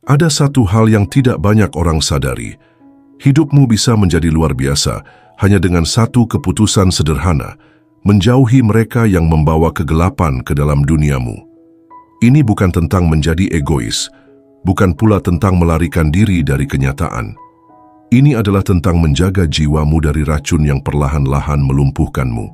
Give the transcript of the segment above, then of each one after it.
Ada satu hal yang tidak banyak orang sadari. Hidupmu bisa menjadi luar biasa hanya dengan satu keputusan sederhana, menjauhi mereka yang membawa kegelapan ke dalam duniamu. Ini bukan tentang menjadi egois, bukan pula tentang melarikan diri dari kenyataan. Ini adalah tentang menjaga jiwamu dari racun yang perlahan-lahan melumpuhkanmu.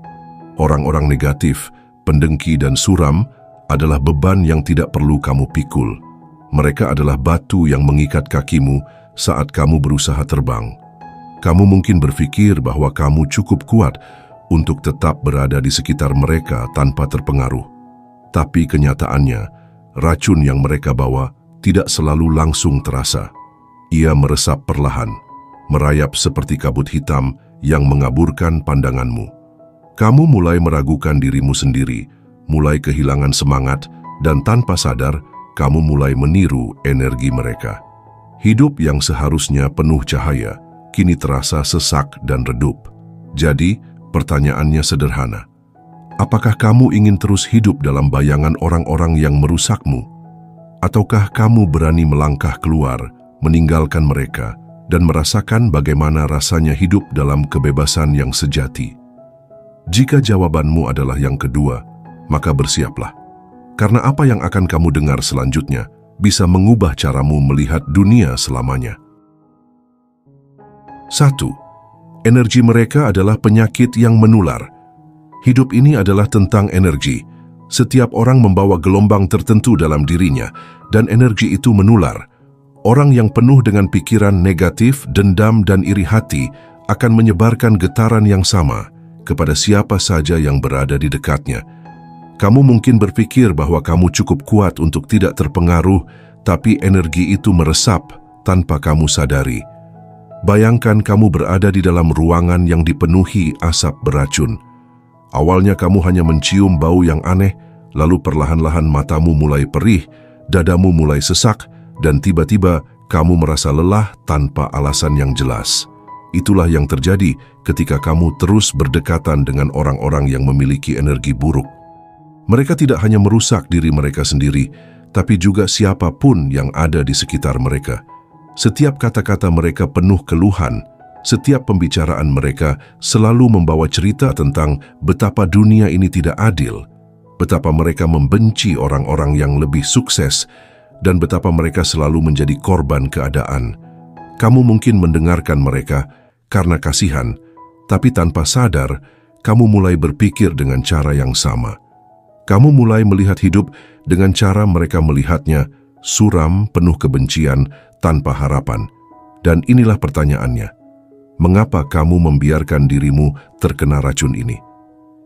Orang-orang negatif, pendengki dan suram adalah beban yang tidak perlu kamu pikul. Mereka adalah batu yang mengikat kakimu saat kamu berusaha terbang. Kamu mungkin berpikir bahwa kamu cukup kuat untuk tetap berada di sekitar mereka tanpa terpengaruh. Tapi kenyataannya, racun yang mereka bawa tidak selalu langsung terasa. Ia meresap perlahan, merayap seperti kabut hitam yang mengaburkan pandanganmu. Kamu mulai meragukan dirimu sendiri, mulai kehilangan semangat, dan tanpa sadar, kamu mulai meniru energi mereka. Hidup yang seharusnya penuh cahaya, kini terasa sesak dan redup. Jadi, pertanyaannya sederhana. Apakah kamu ingin terus hidup dalam bayangan orang-orang yang merusakmu? Ataukah kamu berani melangkah keluar, meninggalkan mereka, dan merasakan bagaimana rasanya hidup dalam kebebasan yang sejati? Jika jawabanmu adalah yang kedua, maka bersiaplah. Karena apa yang akan kamu dengar selanjutnya bisa mengubah caramu melihat dunia selamanya. 1. Energi mereka adalah penyakit yang menular. Hidup ini adalah tentang energi. Setiap orang membawa gelombang tertentu dalam dirinya, dan energi itu menular. Orang yang penuh dengan pikiran negatif, dendam, dan iri hati akan menyebarkan getaran yang sama kepada siapa saja yang berada di dekatnya. Kamu mungkin berpikir bahwa kamu cukup kuat untuk tidak terpengaruh, tapi energi itu meresap tanpa kamu sadari. Bayangkan kamu berada di dalam ruangan yang dipenuhi asap beracun. Awalnya kamu hanya mencium bau yang aneh, lalu perlahan-lahan matamu mulai perih, dadamu mulai sesak, dan tiba-tiba kamu merasa lelah tanpa alasan yang jelas. Itulah yang terjadi ketika kamu terus berdekatan dengan orang-orang yang memiliki energi buruk. Mereka tidak hanya merusak diri mereka sendiri, tapi juga siapapun yang ada di sekitar mereka. Setiap kata-kata mereka penuh keluhan, setiap pembicaraan mereka selalu membawa cerita tentang betapa dunia ini tidak adil, betapa mereka membenci orang-orang yang lebih sukses, dan betapa mereka selalu menjadi korban keadaan. Kamu mungkin mendengarkan mereka karena kasihan, tapi tanpa sadar, kamu mulai berpikir dengan cara yang sama. Kamu mulai melihat hidup dengan cara mereka melihatnya, suram, penuh kebencian, tanpa harapan. Dan inilah pertanyaannya. Mengapa kamu membiarkan dirimu terkena racun ini?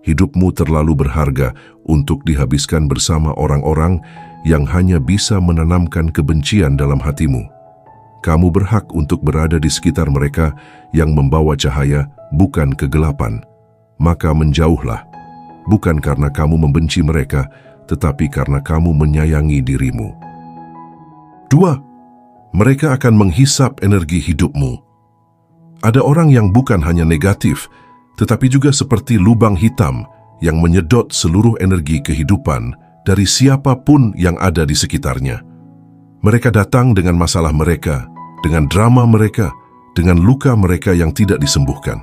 Hidupmu terlalu berharga untuk dihabiskan bersama orang-orang yang hanya bisa menanamkan kebencian dalam hatimu. Kamu berhak untuk berada di sekitar mereka yang membawa cahaya, bukan kegelapan. Maka menjauhlah. Bukan karena kamu membenci mereka, tetapi karena kamu menyayangi dirimu. 2. Mereka akan menghisap energi hidupmu. Ada orang yang bukan hanya negatif, tetapi juga seperti lubang hitam yang menyedot seluruh energi kehidupan dari siapapun yang ada di sekitarnya. Mereka datang dengan masalah mereka, dengan drama mereka, dengan luka mereka yang tidak disembuhkan.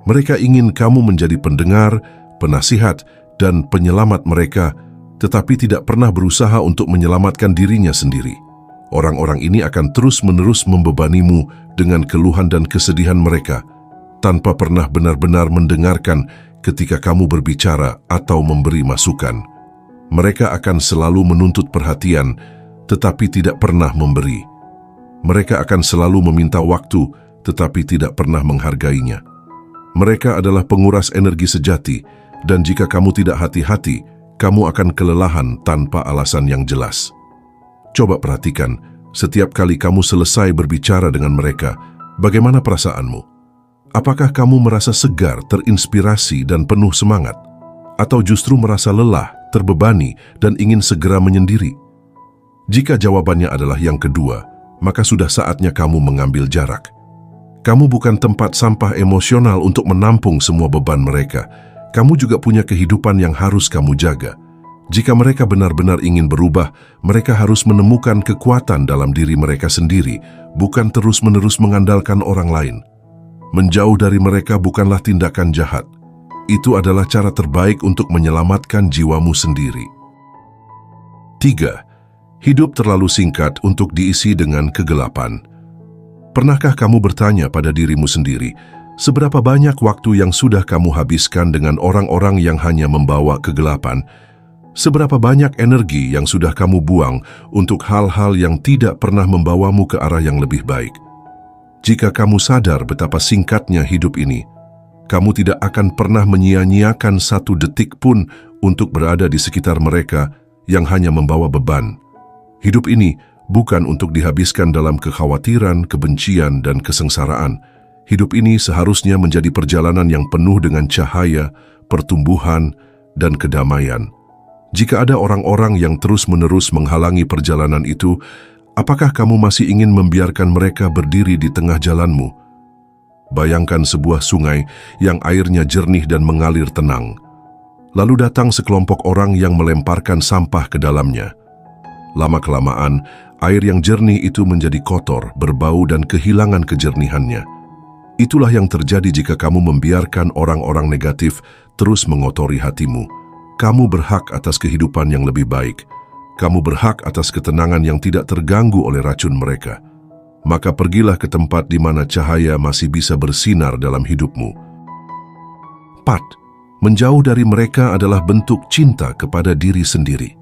Mereka ingin kamu menjadi pendengar, penasihat, dan penyelamat mereka, tetapi tidak pernah berusaha untuk menyelamatkan dirinya sendiri. Orang-orang ini akan terus-menerus membebanimu dengan keluhan dan kesedihan mereka, tanpa pernah benar-benar mendengarkan ketika kamu berbicara atau memberi masukan. Mereka akan selalu menuntut perhatian, tetapi tidak pernah memberi. Mereka akan selalu meminta waktu, tetapi tidak pernah menghargainya. Mereka adalah penguras energi sejati, dan jika kamu tidak hati-hati, kamu akan kelelahan tanpa alasan yang jelas. Coba perhatikan, setiap kali kamu selesai berbicara dengan mereka, bagaimana perasaanmu? Apakah kamu merasa segar, terinspirasi, dan penuh semangat? Atau justru merasa lelah, terbebani, dan ingin segera menyendiri? Jika jawabannya adalah yang kedua, maka sudah saatnya kamu mengambil jarak. Kamu bukan tempat sampah emosional untuk menampung semua beban mereka. Kamu juga punya kehidupan yang harus kamu jaga. Jika mereka benar-benar ingin berubah, mereka harus menemukan kekuatan dalam diri mereka sendiri, bukan terus-menerus mengandalkan orang lain. Menjauh dari mereka bukanlah tindakan jahat. Itu adalah cara terbaik untuk menyelamatkan jiwamu sendiri. 3. Hidup terlalu singkat untuk diisi dengan kegelapan. Pernahkah kamu bertanya pada dirimu sendiri, seberapa banyak waktu yang sudah kamu habiskan dengan orang-orang yang hanya membawa kegelapan? Seberapa banyak energi yang sudah kamu buang untuk hal-hal yang tidak pernah membawamu ke arah yang lebih baik? Jika kamu sadar betapa singkatnya hidup ini, kamu tidak akan pernah menyia-nyiakan satu detik pun untuk berada di sekitar mereka yang hanya membawa beban. Hidup ini bukan untuk dihabiskan dalam kekhawatiran, kebencian, dan kesengsaraan. Hidup ini seharusnya menjadi perjalanan yang penuh dengan cahaya, pertumbuhan, dan kedamaian. Jika ada orang-orang yang terus-menerus menghalangi perjalanan itu, apakah kamu masih ingin membiarkan mereka berdiri di tengah jalanmu? Bayangkan sebuah sungai yang airnya jernih dan mengalir tenang. Lalu datang sekelompok orang yang melemparkan sampah ke dalamnya. Lama-kelamaan, air yang jernih itu menjadi kotor, berbau, dan kehilangan kejernihannya. Itulah yang terjadi jika kamu membiarkan orang-orang negatif terus mengotori hatimu. Kamu berhak atas kehidupan yang lebih baik. Kamu berhak atas ketenangan yang tidak terganggu oleh racun mereka. Maka pergilah ke tempat di mana cahaya masih bisa bersinar dalam hidupmu. 4. Menjauh dari mereka adalah bentuk cinta kepada diri sendiri.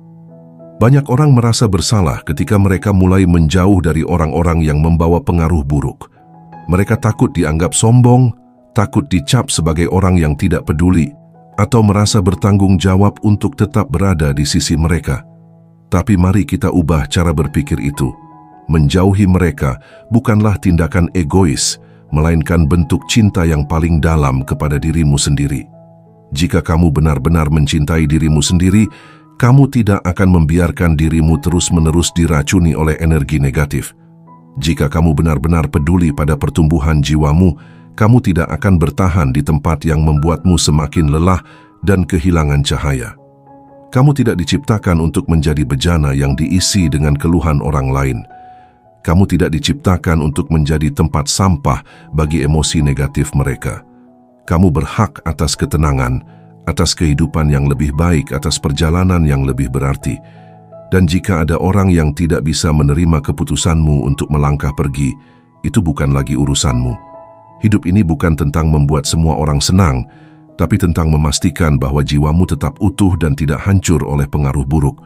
Banyak orang merasa bersalah ketika mereka mulai menjauh dari orang-orang yang membawa pengaruh buruk. Mereka takut dianggap sombong, takut dicap sebagai orang yang tidak peduli, atau merasa bertanggung jawab untuk tetap berada di sisi mereka. Tapi mari kita ubah cara berpikir itu. Menjauhi mereka bukanlah tindakan egois, melainkan bentuk cinta yang paling dalam kepada dirimu sendiri. Jika kamu benar-benar mencintai dirimu sendiri, kamu tidak akan membiarkan dirimu terus-menerus diracuni oleh energi negatif. Jika kamu benar-benar peduli pada pertumbuhan jiwamu, kamu tidak akan bertahan di tempat yang membuatmu semakin lelah dan kehilangan cahaya. Kamu tidak diciptakan untuk menjadi bejana yang diisi dengan keluhan orang lain. Kamu tidak diciptakan untuk menjadi tempat sampah bagi emosi negatif mereka. Kamu berhak atas ketenangan, atas kehidupan yang lebih baik, atas perjalanan yang lebih berarti. Dan jika ada orang yang tidak bisa menerima keputusanmu untuk melangkah pergi, itu bukan lagi urusanmu. Hidup ini bukan tentang membuat semua orang senang, tapi tentang memastikan bahwa jiwamu tetap utuh dan tidak hancur oleh pengaruh buruk.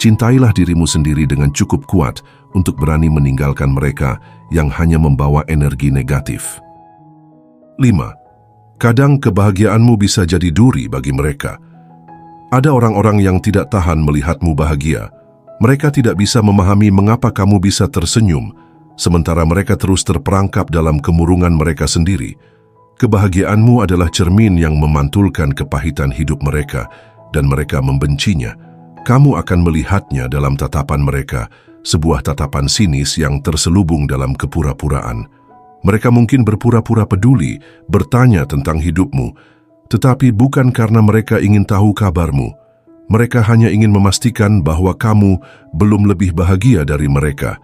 Cintailah dirimu sendiri dengan cukup kuat untuk berani meninggalkan mereka yang hanya membawa energi negatif. 5. Kadang kebahagiaanmu bisa jadi duri bagi mereka. Ada orang-orang yang tidak tahan melihatmu bahagia. Mereka tidak bisa memahami mengapa kamu bisa tersenyum, sementara mereka terus terperangkap dalam kemurungan mereka sendiri. Kebahagiaanmu adalah cermin yang memantulkan kepahitan hidup mereka, dan mereka membencinya. Kamu akan melihatnya dalam tatapan mereka, sebuah tatapan sinis yang terselubung dalam kepura-puraan. Mereka mungkin berpura-pura peduli, bertanya tentang hidupmu, tetapi bukan karena mereka ingin tahu kabarmu. Mereka hanya ingin memastikan bahwa kamu belum lebih bahagia dari mereka.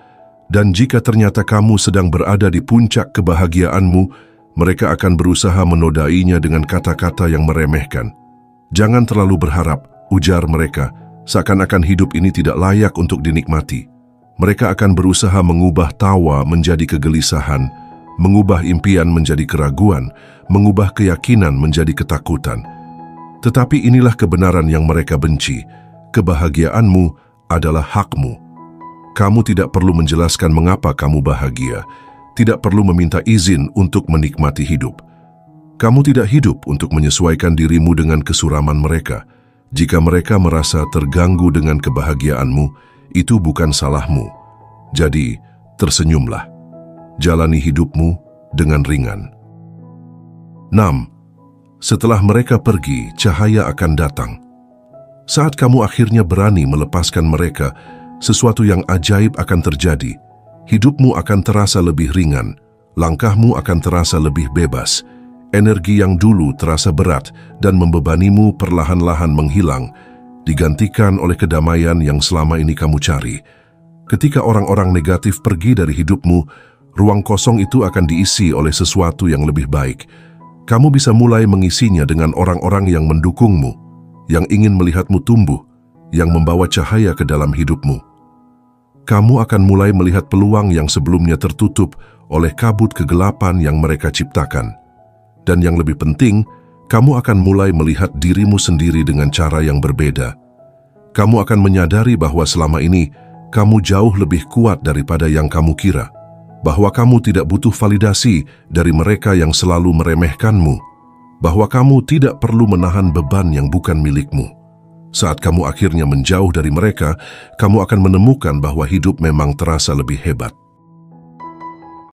Dan jika ternyata kamu sedang berada di puncak kebahagiaanmu, mereka akan berusaha menodainya dengan kata-kata yang meremehkan. Jangan terlalu berharap, ujar mereka, seakan-akan hidup ini tidak layak untuk dinikmati. Mereka akan berusaha mengubah tawa menjadi kegelisahan, mengubah impian menjadi keraguan, mengubah keyakinan menjadi ketakutan. Tetapi inilah kebenaran yang mereka benci. Kebahagiaanmu adalah hakmu. Kamu tidak perlu menjelaskan mengapa kamu bahagia, tidak perlu meminta izin untuk menikmati hidup. Kamu tidak hidup untuk menyesuaikan dirimu dengan kesuraman mereka. Jika mereka merasa terganggu dengan kebahagiaanmu, itu bukan salahmu. Jadi, tersenyumlah. Jalani hidupmu dengan ringan. 6. Setelah mereka pergi, cahaya akan datang. Saat kamu akhirnya berani melepaskan mereka, sesuatu yang ajaib akan terjadi. Hidupmu akan terasa lebih ringan, langkahmu akan terasa lebih bebas. Energi yang dulu terasa berat dan membebanimu perlahan-lahan menghilang, digantikan oleh kedamaian yang selama ini kamu cari. Ketika orang-orang negatif pergi dari hidupmu, ruang kosong itu akan diisi oleh sesuatu yang lebih baik. Kamu bisa mulai mengisinya dengan orang-orang yang mendukungmu, yang ingin melihatmu tumbuh, yang membawa cahaya ke dalam hidupmu. Kamu akan mulai melihat peluang yang sebelumnya tertutup oleh kabut kegelapan yang mereka ciptakan. Dan yang lebih penting, kamu akan mulai melihat dirimu sendiri dengan cara yang berbeda. Kamu akan menyadari bahwa selama ini, kamu jauh lebih kuat daripada yang kamu kira, bahwa kamu tidak butuh validasi dari mereka yang selalu meremehkanmu, bahwa kamu tidak perlu menahan beban yang bukan milikmu. Saat kamu akhirnya menjauh dari mereka, kamu akan menemukan bahwa hidup memang terasa lebih hebat.